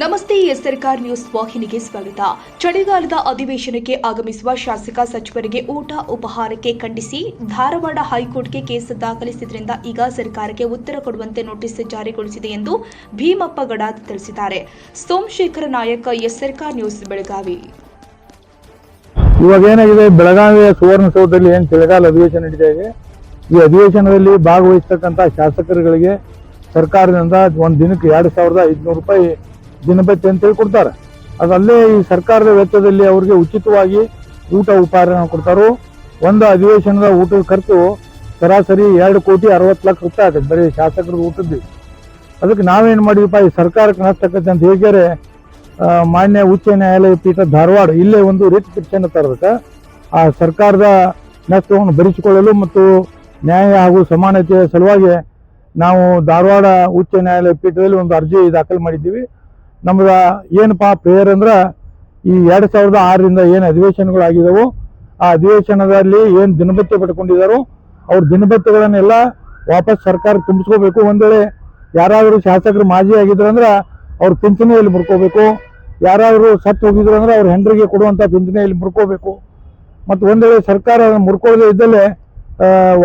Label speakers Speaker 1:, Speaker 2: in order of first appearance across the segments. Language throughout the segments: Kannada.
Speaker 1: ನಮಸ್ತೆ. ಎಸ್ಆರ್ಕಾರ್ ನ್ಯೂಸ್ ವಾಹಿನಿಗೆ ಸ್ವಾಗತ. ಚಳಿಗಾಲದ ಅಧಿವೇಶನಕ್ಕೆ ಆಗಮಿಸುವ ಶಾಸಕ ಸಚಿವರಿಗೆ ಊಟ ಉಪಹಾರಕ್ಕೆ ಖಂಡಿಸಿ ಧಾರವಾಡ ಹೈಕೋರ್ಟ್ಗೆ ಕೇಸ್ ದಾಖಲಿಸಿದ್ರಿಂದ ಈಗ ಸರ್ಕಾರಕ್ಕೆ ಉತ್ತರ ಕೊಡುವಂತೆ ನೋಟಿಸ್ ಜಾರಿಗೊಳಿಸಿದೆ ಎಂದು ಭೀಮಪ್ಪ ಗಡಾದ್ ತಿಳಿಸಿದ್ದಾರೆ. ಸೋಮಶೇಖರ ನಾಯಕ್, ಎಸ್ಆರ್ಕಾರ್ ನ್ಯೂಸ್, ಬೆಳಗಾವಿ.
Speaker 2: ಇವಾಗ ಏನಾಗಿದೆ, ಬೆಳಗಾವಿಯ ಸುವರ್ಣಸೌಧದಲ್ಲಿ ಏನು ಚಳಿಗಾಲ ಅಧಿವೇಶನ ನಡೀತಾ ಇದೆ. ಈ ಅಧಿವೇಶನದಲ್ಲಿ ಭಾಗವಹಿಸತಕ್ಕಂಥ ಶಾಸಕರುಗಳಿಗೆ ಸರ್ಕಾರದಿಂದ ಒಂದು ದಿನಕ್ಕೆ 2500 ರೂಪಾಯಿ ದಿನಭತ್ಯೆ ಅಂತೇಳಿ ಕೊಡ್ತಾರೆ. ಅದಲ್ಲೇ ಈ ಸರ್ಕಾರದ ವೆಚ್ಚದಲ್ಲಿ ಅವರಿಗೆ ಉಚಿತವಾಗಿ ಊಟ ಉಪಹಾರ ಕೊಡ್ತಾರೋ. ಒಂದು ಅಧಿವೇಶನದ ಊಟದ ಖರ್ಚು ಸರಾಸರಿ 2,60,00,000 ರೂಪಾಯಿ ಆಗುತ್ತೆ ಬರೀ ಶಾಸಕರ ಊಟದ್ದು. ಅದಕ್ಕೆ ನಾವೇನು ಮಾಡಿದಪ್ಪ, ಈ ಸರ್ಕಾರಕ್ಕೆ ನಷ್ಟಕ್ಕಂತ ಅಂತ ಹೇಳಿದರೆ ಮಾನ್ಯ ಉಚ್ಚ ನ್ಯಾಯಾಲಯ ಪೀಠ ಧಾರವಾಡ ಇಲ್ಲೇ ಒಂದು ರಿಟ್ ಪಿಟಿಷನ್ ತರಬೇಕು. ಆ ಸರ್ಕಾರದ ನಷ್ಟವನ್ನು ಭರಿಸಿಕೊಳ್ಳಲು ಮತ್ತು ನ್ಯಾಯ ಹಾಗೂ ಸಮಾನತೆಯ ಸಲುವಾಗಿ ನಾವು ಧಾರವಾಡ ಉಚ್ಚ ನ್ಯಾಯಾಲಯ ಪೀಠದಲ್ಲಿ ಒಂದು ಅರ್ಜಿ ದಾಖಲು ಮಾಡಿದ್ದೀವಿ. ನಮ್ದು ಏನಪ್ಪ ಪ್ರೇಯರ್ ಅಂದ್ರೆ, ಈ 2006ರಿಂದ ಏನು ಅಧಿವೇಶನಗಳು ಆಗಿದಾವೋ ಆ ಅಧಿವೇಶನದಲ್ಲಿ ಏನು ದಿನಭತ್ಯೆ ಪಡ್ಕೊಂಡಿದ್ದಾರೋ ಅವ್ರ ದಿನಭತ್ಯೆಗಳನ್ನೆಲ್ಲ ವಾಪಸ್ ಸರ್ಕಾರ ತುಂಬಿಸ್ಕೋಬೇಕು. ಒಂದ್ ವೇಳೆ ಯಾರಾದರೂ ಶಾಸಕರು ಮಾಜಿ ಆಗಿದ್ರು ಅಂದ್ರೆ ಅವ್ರ ಪಿಂಚಣಿಯಲ್ಲಿ ಮುರ್ಕೋಬೇಕು. ಯಾರಾದರೂ ಸತ್ತು ಹೋಗಿದ್ರು ಅಂದ್ರೆ ಅವ್ರ ಹೆಂಡ್ರಿಗೆ ಕೊಡುವಂಥ ಪಿಂಚಣಿಯಲ್ಲಿ ಮುರ್ಕೋಬೇಕು. ಮತ್ತು ಒಂದ್ ವೇಳೆ ಸರ್ಕಾರ ಮುರ್ಕೊಳ್ಳದೆ ಇದ್ದಲ್ಲೇ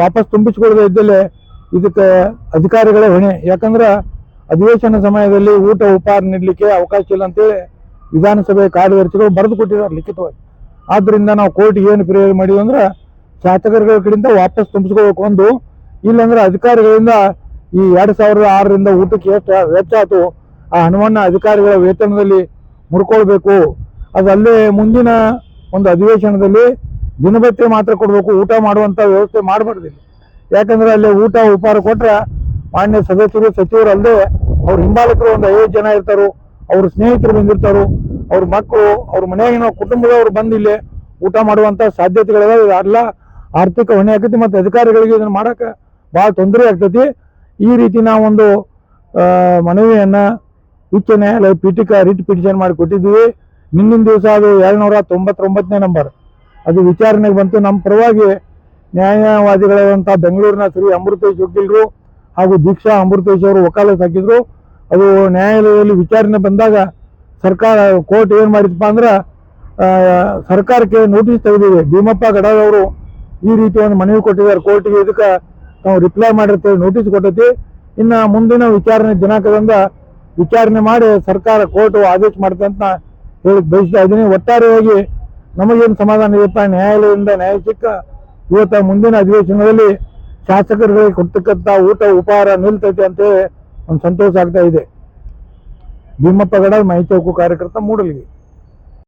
Speaker 2: ವಾಪಸ್ ತುಂಬಿಸ್ಕೊಳ್ಳದೆ ಇದ್ದಲ್ಲೇ ಇದಕ್ಕೆ ಅಧಿಕಾರಿಗಳೇ ಹೊಣೆ. ಯಾಕಂದ್ರೆ ಅಧಿವೇಶನ ಸಮಯದಲ್ಲಿ ಊಟ ಉಪಹಾರ ನೀಡಲಿಕ್ಕೆ ಅವಕಾಶ ಇಲ್ಲ ಅಂತೇಳಿ ವಿಧಾನಸಭೆ ಕಾರ್ಯದರ್ಶಿಗಳು ಬರೆದು ಕೊಟ್ಟಿದ್ದಾರೆ ಲಿಖಿತವಾಗಿ. ಆದ್ದರಿಂದ ನಾವು ಕೋರ್ಟ್ಗೆ ಏನು ಪ್ರೇರಣೆ ಮಾಡಿದ್ವಿ ಅಂದ್ರೆ, ಶಾಸಕರುಗಳ ಕಡೆಯಿಂದ ವಾಪಸ್ ತುಂಬಿಸ್ಕೋಬೇಕು ಒಂದು, ಇಲ್ಲಾಂದ್ರೆ ಅಧಿಕಾರಿಗಳಿಂದ ಈ 2006ರಿಂದ ಊಟಕ್ಕೆ ಎಷ್ಟು ವೆಚ್ಚ ಆಯ್ತು ಆ ಹಣವನ್ನು ಅಧಿಕಾರಿಗಳ ವೇತನದಲ್ಲಿ ಮುರ್ಕೊಳ್ಬೇಕು. ಅದಲ್ಲೇ ಮುಂದಿನ ಒಂದು ಅಧಿವೇಶನದಲ್ಲಿ ದಿನಭತ್ಯೆ ಮಾತ್ರ ಕೊಡಬೇಕು, ಊಟ ಮಾಡುವಂಥ ವ್ಯವಸ್ಥೆ ಮಾಡಬಾರ್ದಿಲ್ಲ. ಯಾಕಂದ್ರೆ ಅಲ್ಲಿ ಊಟ ಉಪಹಾರ ಕೊಟ್ರೆ ಮಾನ್ಯ ಸದಸ್ಯರು ಸಚಿವರು ಅಲ್ಲದೆ ಅವ್ರ ಹಿಂಬಾಲಕರು ಒಂದು 50 ಜನ ಇರ್ತಾರೋ, ಅವ್ರ ಸ್ನೇಹಿತರು ಬಂದಿರ್ತಾರೋ, ಅವ್ರ ಮಕ್ಕಳು, ಅವ್ರ ಮನೆಯಾಗಿನ ಕುಟುಂಬದವ್ರು ಬಂದು ಇಲ್ಲಿ ಊಟ ಮಾಡುವಂಥ ಸಾಧ್ಯತೆಗಳಿದಾವೆ. ಎಲ್ಲ ಆರ್ಥಿಕ ಹೊಣೆ ಆಗ್ತೈತಿ ಮತ್ತು ಅಧಿಕಾರಿಗಳಿಗೆ ಇದನ್ನು ಮಾಡೋಕೆ ಭಾಳ ತೊಂದರೆ ಆಗ್ತೈತಿ. ಈ ರೀತಿ ನಾವೊಂದು ಮನವಿಯನ್ನು ಉಚ್ಚ ನ್ಯಾಯಾಲಯ ಪೀಠಕ್ಕೆ ರಿಟ್ ಪಿಟಿಷನ್ ಮಾಡಿ ಕೊಟ್ಟಿದ್ದೀವಿ. ನಿನ್ನಿನ ದಿವಸ ಅದು 299ನೇ ನಂಬರ್ ಅದು ವಿಚಾರಣೆಗೆ ಬಂತು. ನಮ್ಮ ಪರವಾಗಿ ನ್ಯಾಯವಾದಿಗಳಾದಂಥ ಬೆಂಗಳೂರಿನ ಶ್ರೀ ಅಮೃತೇಶ್ ವಕೀಲರು ಹಾಗೂ ದೀಕ್ಷಾ ಅಮೃತೇಶ್ ಅವರು ವಕಾಲತ್ ಹಾಕಿದ್ರು. ಅದು ನ್ಯಾಯಾಲಯದಲ್ಲಿ ವಿಚಾರಣೆ ಬಂದಾಗ ಸರ್ಕಾರ ಕೋರ್ಟ್ ಏನು ಮಾಡಿದಪ್ಪ ಅಂದ್ರೆ, ಸರ್ಕಾರಕ್ಕೆ ನೋಟಿಸ್ ತೆಗೆದಿದೆ. ಭೀಮಪ್ಪ ಗಡಾದ್ ಅವರು ಈ ರೀತಿ ಒಂದು ಮನವಿ ಕೊಟ್ಟಿದ್ದಾರೆ ಕೋರ್ಟಿಗೆ. ಇದಕ್ಕೆ ನಾವು ರಿಪ್ಲೈ ಮಾಡಿರ್ತೇವೆ, ನೋಟಿಸ್ ಕೊಟ್ಟೈತಿ. ಇನ್ನು ಮುಂದಿನ ವಿಚಾರಣೆ ದಿನಾಂಕದಿಂದ ವಿಚಾರಣೆ ಮಾಡಿ ಸರ್ಕಾರ ಕೋರ್ಟ್ ಆದೇಶ ಮಾಡುತ್ತೆ ಅಂತ ಹೇಳಿ ಬಯಸ್ತಾ ಇದ್ದೀನಿ. ಒಟ್ಟಾರೆಯಾಗಿ ನಮಗೇನು ಸಮಾಧಾನ ಇದೆಯಪ್ಪ, ನ್ಯಾಯಾಲಯದಿಂದ ನ್ಯಾಯ ಸಿಕ್ಕ ಇವತ್ತು ಮುಂದಿನ ಅಧಿವೇಶನದಲ್ಲಿ ಶಾಸಕರುಗಳಿಗೆ ಕೊಡ್ತಕ್ಕಂಥ ಊಟ ಉಪಹಾರ ನಿಲ್ತೈತೆ ಅಂತೇಳಿ ಒಂದು ಸಂತೋಷ ಆಗ್ತಾ ಇದೆ. ಭೀಮಪ್ಪ ಗಡಾದ್, ಮಾಹಿತಿ ಹಕ್ಕು ಕಾರ್ಯಕರ್ತ, ಮೂಡಲಗಿ.